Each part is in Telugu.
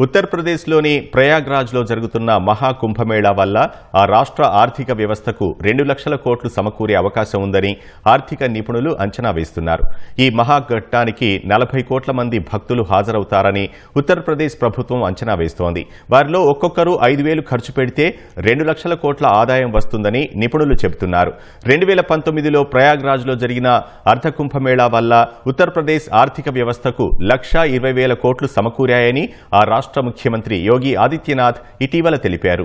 ఉత్తరప్రదేశ్లోని ప్రయాగ్రాజ్లో జరుగుతున్న మహాకుంభమేళా వల్ల ఆ రాష్ట్ర ఆర్థిక వ్యవస్థకు 2 లక్షల కోట్లు సమకూరే అవకాశం ఉందని ఆర్థిక నిపుణులు అంచనా వేస్తున్నారు. ఈ మహాఘట్టానికి 40 కోట్ల మంది భక్తులు హాజరవుతారని ఉత్తరప్రదేశ్ ప్రభుత్వం అంచనా వేస్తోంది. వారిలో ఒక్కొక్కరు 5,000 ఖర్చు పెడితే 2 లక్షల కోట్ల ఆదాయం వస్తుందని నిపుణులు చెబుతున్నారు. 2019లో ప్రయాగ్రాజ్లో జరిగిన అర్ధకుంభమేళా వల్ల ఉత్తరప్రదేశ్ ఆర్థిక వ్యవస్థకు 1,20,000 కోట్లు సమకూరాయని ఆ రాష్ట్ర ముఖ్యమంత్రి యోగి ఆదిత్యనాథ్ ఇటీవల తెలిపారు.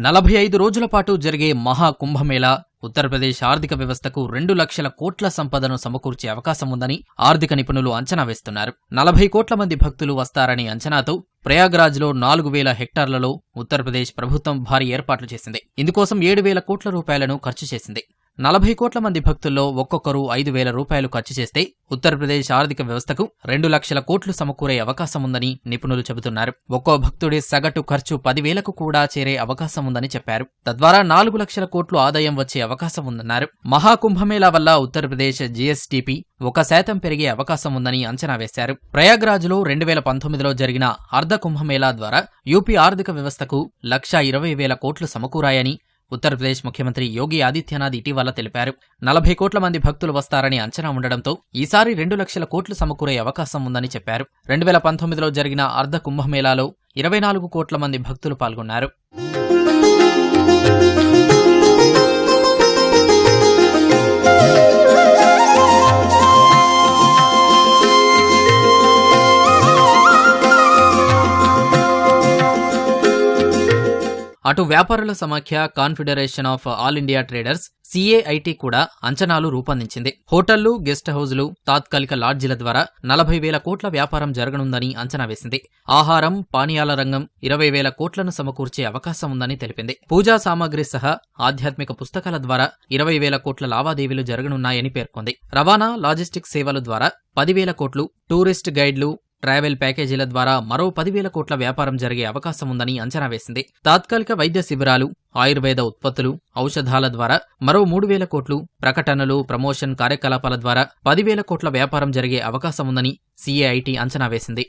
45 రోజుల పాటు జరిగే మహాకుంభమేళా ఉత్తరప్రదేశ్ ఆర్థిక వ్యవస్థకు 2 లక్షల కోట్ల సంపదను సమకూర్చే అవకాశం ఉందని ఆర్థిక నిపుణులు అంచనా వేస్తున్నారు. 40 కోట్ల మంది భక్తులు వస్తారని అంచనాతో ప్రయాగ్రాజ్లో 4,000 హెక్టార్లలో ఉత్తరప్రదేశ్ ప్రభుత్వం భారీ ఏర్పాట్లు చేసింది. ఇందుకోసం 7,000 కోట్ల రూపాయలను ఖర్చు చేసింది. 40 కోట్ల మంది భక్తుల్లో ఒక్కొక్కరు 5,000 రూపాయలు ఖర్చు చేస్తే ఉత్తరప్రదేశ్ ఆర్థిక వ్యవస్థకు 2 లక్షల కోట్లు సమకూరే అవకాశం ఉందని నిపుణులు చెబుతున్నారు. ఒక్కో భక్తుడి సగటు ఖర్చు 10,000కు కూడా చేరే అవకాశం ఉందని చెప్పారు. తద్వారా 4 లక్షల కోట్లు ఆదాయం వచ్చే అవకాశం ఉందన్నారు. మహాకుంభమేళా వల్ల ఉత్తరప్రదేశ్ జీఎస్టీపీ 1% పెరిగే అవకాశం ఉందని అంచనా వేశారు. ప్రయాగ్రాజ్లో 2019లో జరిగిన అర్ధకుంభమేళా ద్వారా యూపీ ఆర్థిక వ్యవస్థకు 1,20,000 కోట్లు సమకూరాయని ఉత్తరప్రదేశ్ ముఖ్యమంత్రి యోగి ఆదిత్యనాథ్ ఇటీవల తెలిపారు. 40 కోట్ల మంది భక్తులు వస్తారని అంచనా ఉండడంతో ఈసారి 2 లక్షల కోట్లు సమకూరే అవకాశం ఉందని చెప్పారు. 2019లో జరిగిన అర్ధ కుంభమేళాలో 24 కోట్ల మంది భక్తులు పాల్గొన్నారు. అటు వ్యాపారుల సమాఖ్య confederation of all India traders CAIT కూడా అంచనాలు రూపొందించింది. హోటళ్లు, గెస్ట్ హౌజులు, తాత్కాలిక లాడ్జీల ద్వారా 40,000 కోట్ల వ్యాపారం జరగనుందని అంచనా వేసింది. ఆహారం, పానీయాల రంగం 20,000 కోట్లను సమకూర్చే అవకాశం ఉందని తెలిపింది. పూజా సామాగ్రి సహా ఆధ్యాత్మిక పుస్తకాల ద్వారా 20,000 కోట్ల లావాదేవీలు జరగనున్నాయని పేర్కొంది. రవాణా, లాజిస్టిక్స్ సేవల ద్వారా 10,000 కోట్లు, టూరిస్ట్ గైడ్లు, ట్రావెల్ ప్యాకేజీల ద్వారా మరో 10,000 కోట్ల వ్యాపారం జరిగే అవకాశం ఉందని అంచనా వేసింది. తాత్కాలిక వైద్య శిబిరాలు, ఆయుర్వేద ఉత్పత్తులు, ఔషధాల ద్వారా మరో 3,000 కోట్లు, ప్రకటనలు, ప్రమోషన్ కార్యకలాపాల ద్వారా 10,000 కోట్ల వ్యాపారం జరిగే అవకాశం ఉందని CAIT అంచనా వేసింది.